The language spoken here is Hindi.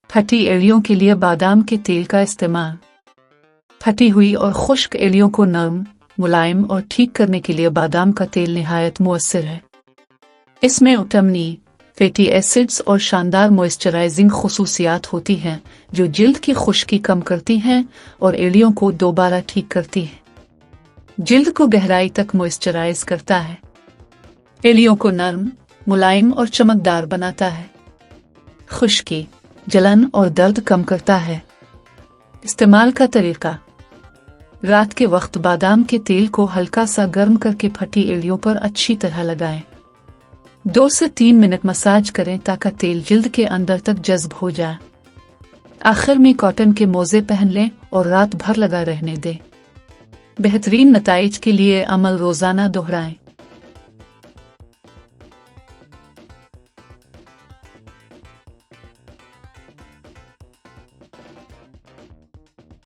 फटी एड़ियों के लिए बादाम के तेल का इस्तेमाल। फटी हुई और खुश्क एड़ियों को नरम, मुलायम और ठीक करने के लिए बादाम का तेल निहायत मुअस्सिर है। इसमें विटामिन ई, फैटी एसिड्स और शानदार मॉइस्चराइजिंग खुसूसियात होती हैं जो जिल्द की खुश्की कम करती हैं और एड़ियों को दोबारा ठीक करती हैं। जिल्द को गहराई तक मॉइस्चराइज करता है, एड़ियों को नरम, मुलायम और चमकदार बनाता है। खुश्की, जलन और दर्द कम करता है। इस्तेमाल का तरीका। रात के वक्त बादाम के तेल को हल्का सा गर्म करके फटी एड़ियों पर अच्छी तरह लगाएं। 2 से 3 मिनट मसाज करें ताकि तेल जिल्द के अंदर तक जज्ब हो जाए। आखिर में कॉटन के मोजे पहन लें और रात भर लगा रहने दें। बेहतरीन नताइज के लिए अमल रोजाना दोहराएं।